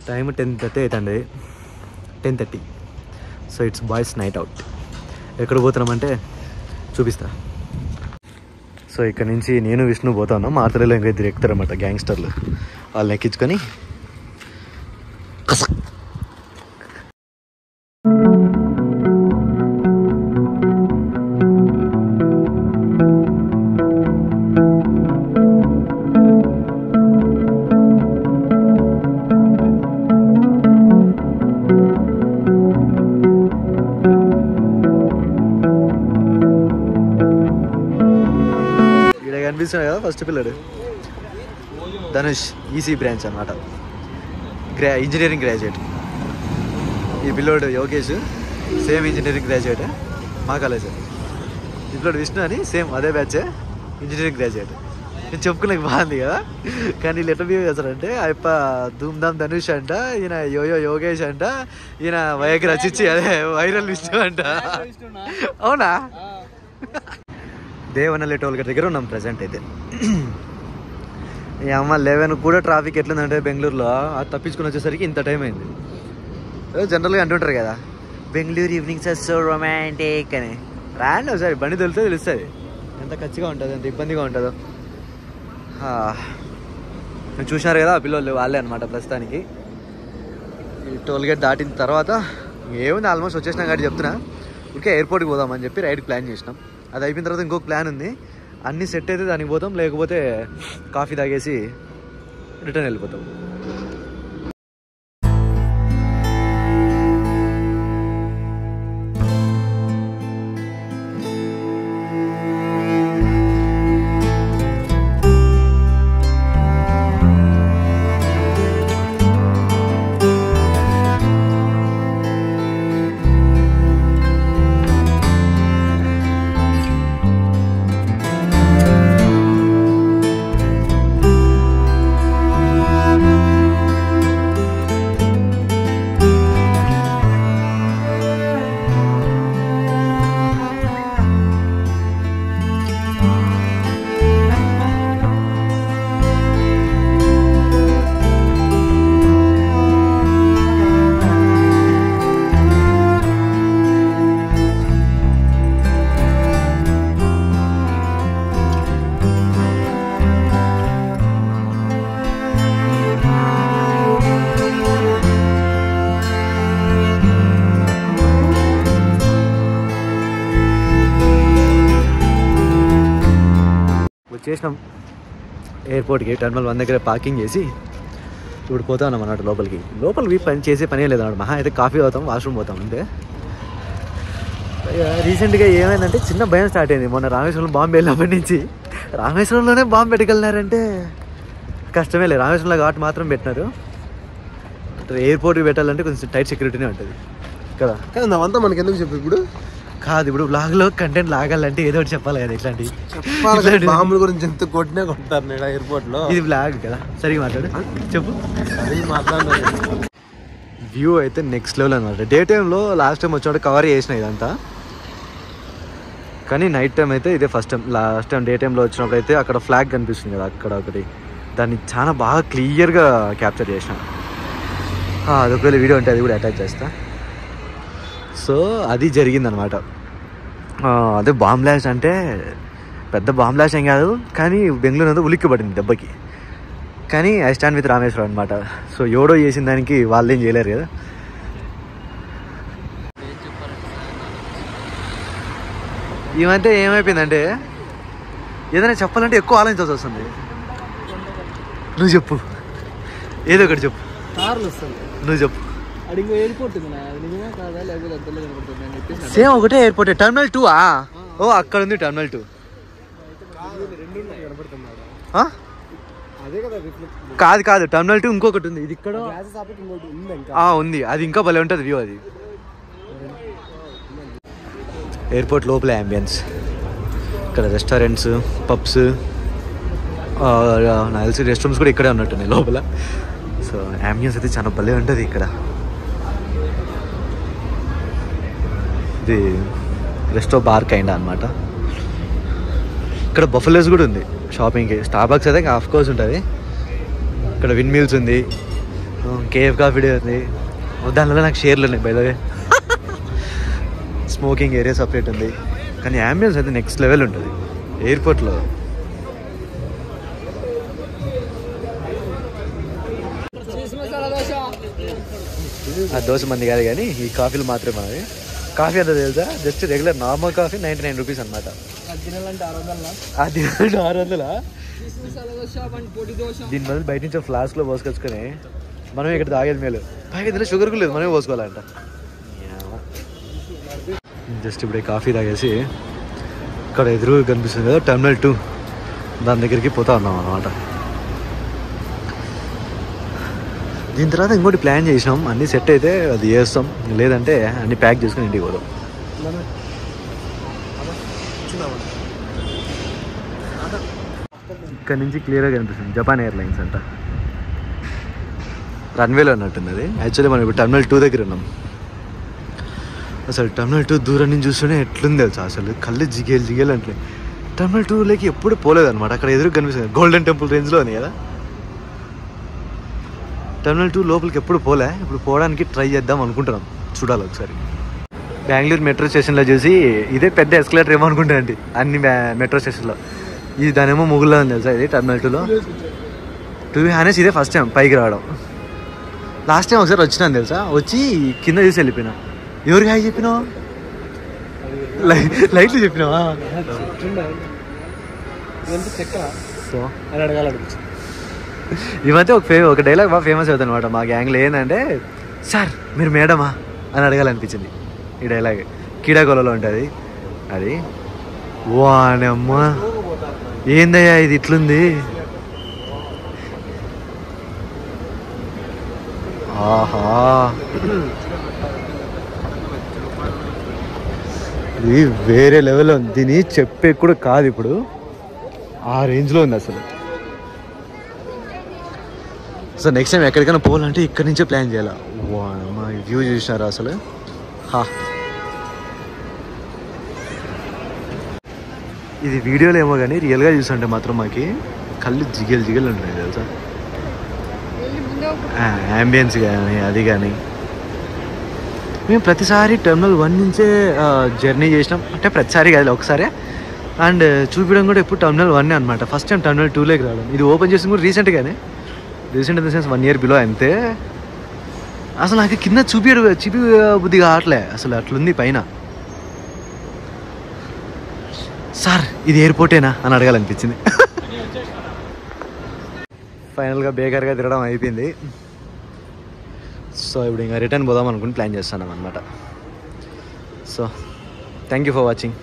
Time 10:30 అవుతుంది, 10:30. So it's boys night out. ఎక్కడ పోతున్నామంటే చూపిస్తా. సో ఇక్కడ నుంచి నేను విష్ణు పోతా ఉన్నాం. మాతలలో ఇంకా ఇద్దరు ఎక్కుతారన్నమాట గ్యాంగ్స్టర్లు. వాళ్ళని ఎక్కించుకొని కనిపిస్తున్నాడు కదా ఫస్ట్ పిల్లడు ధనుష్, ఈసీ బ్రాంచ్ అనమాట, ఇంజనీరింగ్ గ్రాడ్యుయేట్. ఈ పిల్లోడు యోగేష్ సేమ్ ఇంజనీరింగ్ గ్రాడ్యుయేట్ మా కాలేజ్. ఈ పిల్లోడు విష్ణు అని సేమ్ అదే బ్యాచ్, ఇంజనీరింగ్ గ్రాడ్యుయేట్. నేను చెప్పుకునేకి బాగుంది కదా, కానీ వీళ్ళు ఎట్లా బిహేవ్ చేస్తారంటే అయ్యప్ప ధూమ్ధామ్ ధనుష్ అంట, ఈయన యోయో యోగేష్ అంట, ఈయన వైకి రచించి అదే వైరల్ విష్ణు అంట. అవునా? దేవనల్లి టోల్ గేట్ దగ్గర ఉన్నాం ప్రజెంట్ అయితే. ఈ అమ్మ 11 కూడా ట్రాఫిక్ ఎట్లుందంటే బెంగళూరులో, అది తప్పించుకుని వచ్చేసరికి ఇంత టైం అయింది. జనరల్గా అంటుంటారు కదా Bengaluru evenings are so romantic అని. రాండి ఒకసారి బండి తొలితే తెలుస్తుంది ఎంత ఖచ్చిగా ఉంటుందో, ఎంత ఇబ్బందిగా ఉంటుందో. మీరు చూసినారు కదా ఆ పిల్లలు వాళ్ళే అనమాట ప్రస్తుతానికి. ఈ టోల్ గేట్ దాటిన తర్వాత ఏముంది ఆల్మోస్ట్ వచ్చేసినాం కాబట్టి చెప్తున్నా. ఊరికే ఎయిర్పోర్ట్కి పోదామని చెప్పి రైడ్కి ప్లాన్ చేసినాం. అది అయిపోయిన తర్వాత ఇంకొక ప్లాన్ ఉంది. అన్నీ సెట్ అయితే దానికి పోతాం, లేకపోతే కాఫీ తాగేసి రిటర్న్ వెళ్ళిపోతాం. వచ్చేసినాం ఎయిర్పోర్ట్కి. టర్మినల్ 1 దగ్గర పార్కింగ్ చేసి ఇప్పుడు పోతా ఉన్నాం అన్నమాట లోపలికి పని చేసే పనే లేదు అన్నమాట. మహా అయితే కాఫీ తాగుతాం, వాష్రూమ్ పోతాం అంతే. రీసెంట్గా ఏమైందంటే చిన్న భయం స్టార్ట్ అయింది. మొన్న రామేశ్వరం బాంబు వెళ్ళినప్పటి నుంచి రామేశ్వరంలోనే బాంబు పెట్టుకెళ్ళినారంటే కష్టమే లేదు. రామేశ్వరంలో ఘాట్ మాత్రం పెట్టినారు. ఎయిర్పోర్ట్కి పెట్టాలంటే కొంచెం టైట్ సెక్యూరిటీనే ఉంటుంది కదా. కానీ అవంతా మనకి ఎందుకు చెప్పు ఇప్పుడు కాదు. ఇప్పుడు బ్లాగ్లో కంటెంట్ లాగాలంటే ఏదో ఒకటి చెప్పాలి కదా. ఇట్లాంటి బాంబుల గురించి ఎంత కొట్టినా కొడతారు నేను ఎయిర్పోర్ట్లో. ఇది బ్లాగ్ కదా, సరిగా మాట్లాడు, చెప్పు. మాట్లాడాలి. వ్యూ అయితే నెక్స్ట్ లెవెల్ అనమాట. డే టైంలో లాస్ట్ టైం వచ్చినప్పుడు కవర్ చేసిన ఇదంతా, కానీ నైట్ టైం అయితే ఇదే first time. Last time day టైంలో వచ్చినప్పుడు అయితే అక్కడ ఫ్లాగ్ కనిపిస్తుంది కదా, అక్కడ ఒకటి, దాన్ని చాలా బాగా క్లియర్గా క్యాప్చర్ చేసిన. అది ఒకవేళ వీడియో ఉంటే అది కూడా అటాచ్ చేస్తా. సో అది జరిగిందనమాట. అదే బాంబ్ బ్లాస్ట్ అంటే పెద్ద బాంబ్ బ్లాస్ట్ ఏం కాదు, కానీ బెంగళూరు అంతా ఉలిక్కి పడింది దెబ్బకి. కానీ ఐ స్టాండ్ విత్ రామేశ్వరం అనమాట. సో ఎవడో చేసిన దానికి వాళ్ళేం చేయలేరు కదా. ఈ మధ్య ఏమైపోయిందంటే ఏదైనా చెప్పాలంటే ఎక్కువ ఆలోచించాల్సి వస్తుంది. నువ్వు చెప్పు, ఏదో ఒకటి చెప్పు. నువ్వు చెప్పు. సేమ్ ఒకటే ఎయిర్పోర్ట్. టర్మినల్ 2 ఓ అక్కడ ఉంది టర్మినల్ 2. కాదు కాదు, టర్మినల్ 2 ఇంకొకటి ఉంది. ఇది ఇక్కడ ఉంది, అది ఇంకా భలే ఉంటుంది వ్యూ. అది ఎయిర్పోర్ట్ లోపల అంబియన్స్, ఇక్కడ రెస్టారెంట్స్, పబ్స్, నాకు తెలిసి రెస్ట్ రూమ్స్ కూడా ఇక్కడే ఉన్నట్టున్నాయి లోపల. సో అంబియన్స్ అయితే చాలా భలే ఉంటుంది ఇక్కడ. ఇది రెస్టో బార్ కైండ్ అనమాట. ఇక్కడ బఫెలోస్ కూడా ఉంది షాపింగ్కి. స్టార్బక్స్ అయితే ఆఫ్ కోర్స్ ఉంటుంది. ఇక్కడ విండ్ మిల్స్ ఉంది, కేఎఫ్ కాఫీ డే ఉంది. దానివల్ల నాకు షేర్లు ఉన్నాయి by the way. Smoking area separate ఉంది. కానీ అంబియన్స్ అయితే నెక్స్ట్ లెవెల్ ఉంటుంది ఎయిర్పోర్ట్లో. ఆ దోశ మంది కాదు కానీ ఈ కాఫీలు మాత్రమే మనవి. కాఫీ అంతా తెలుసా, just regular normal coffee 99 rupees అనమాట. అది 600. దీని బదులు బయట నుంచి ఫ్లాస్క్లో పోసుకొచ్చుకొని మనమే ఇక్కడ తాగేది మేలు. పైగా ఇందులో షుగర్ కూడా లేదు, మనమే పోసుకోవాలంట. జస్ట్ ఇప్పుడే కాఫీ తాగేసి ఇక్కడ ఎదురు కనిపిస్తుంది కదా టెర్మినల్ 2, దాని దగ్గరికి పోతా ఉన్నాం అన్నమాట. దీని తర్వాత ఇంకోటి ప్లాన్ చేసినాం, అన్నీ సెట్ అయితే అది చేస్తాం, లేదంటే అన్నీ ప్యాక్ చేసుకుని ఇంటికి పోదాం. ఇక్కడ నుంచి క్లియర్గా కనిపిస్తుంది జపాన్ ఎయిర్లైన్స్ అంట. రన్వేలో ఉన్నట్టుంది అది. యాక్చువల్లీ మనం ఇప్పుడు టెర్మినల్ 2 దగ్గర ఉన్నాం. అసలు టెర్మినల్ 2 దూరం నుంచి చూస్తూనే ఎట్లుంది తెలుసా, అసలు కళ్ళు జిగేలు అంటే. టెర్మినల్ 2లోకి ఎప్పుడు పోలేదన్నమాట. అక్కడ ఎదురు కనిపిస్తుంది గోల్డెన్ టెంపుల్ రేంజ్లో ఉంది కదా. టెర్మినల్ 2 లోపలికి ఎప్పుడు పోలే, ఇప్పుడు పోవడానికి ట్రై చేద్దాం అనుకుంటున్నాం, చూడాలి ఒకసారి. బెంగళూరు మెట్రో స్టేషన్లో చూసి ఇదే పెద్ద ఎస్కలేటర్ ఏమో అనుకుంటానండి అన్ని మెట్రో స్టేషన్లో. ఇది దానేమో ముగ్గురులో ఉంది తెలుసా, ఇది టెర్మినల్ 2లో. టు బి హానెస్ట్ ఇదే ఫస్ట్ టైం పైకి రావడం. లాస్ట్ టైం ఒకసారి వచ్చినాను తెలుసా, వచ్చి కింద చూసి వెళ్ళిపోయినా. ఎవరికి హాయ్ చెప్పినావు? లైట్లు చెప్పినావా? సో ఈ మధ్య ఒక డైలాగ్ బాగా ఫేమస్ అవుతుంది అనమాట మా గ్యాంగ్లో. ఏంటంటే, సార్ మీరు మేడమా అని అడగాలనిపించింది. ఈ డైలాగ్ కీడాకోలలో ఉంటుంది అది. వానమ్మా ఏందయ్యా ఇది ఇట్లుంది. ఆహా, ఇది వేరే లెవెల్లో ఉంది. దీన్ని చెప్పే కూడా కాదు, ఇప్పుడు ఆ రేంజ్లో ఉంది అసలు. సో నెక్స్ట్ టైం ఎక్కడికైనా పోవాలంటే ఇక్కడి నుంచే ప్లాన్ చేయాలి. మా వ్యూ చూసినారా అసలు. ఇది వీడియోలో ఏమో కానీ రియల్గా చూస్తుంటే మాత్రం మాకు కళ్ళు జిగేలు ఉంటున్నాయి తెలుసా. యాంబియన్స్ కానీ అది కానీ. మేము ప్రతిసారి టెర్మినల్ 1 నుంచే జర్నీ చేసినాం, అంటే ప్రతిసారి కాదు ఒకసారి. అండ్ చూపించడం కూడా ఎప్పుడు టెర్మినల్ 1 అనమాట. ఫస్ట్ టైం టెర్మినల్ 2లోకి రావడం. ఇది ఓపెన్ చేసింది కూడా recent in the sense 1 year below అంతే. అసలు నాకు కింద చూపి బుద్ధి కావట్లే, అసలు అట్లుంది పైన. సార్ ఇది ఎయిర్పోర్టేనా అని అడగాలనిపించింది. ఫైనల్గా బేకర్గా తిరగడం అయిపోయింది. సో ఇప్పుడు ఇంకా రిటర్న్ పోదాం అనుకుని ప్లాన్ చేస్తున్నాం అనమాట. So thank you for watching.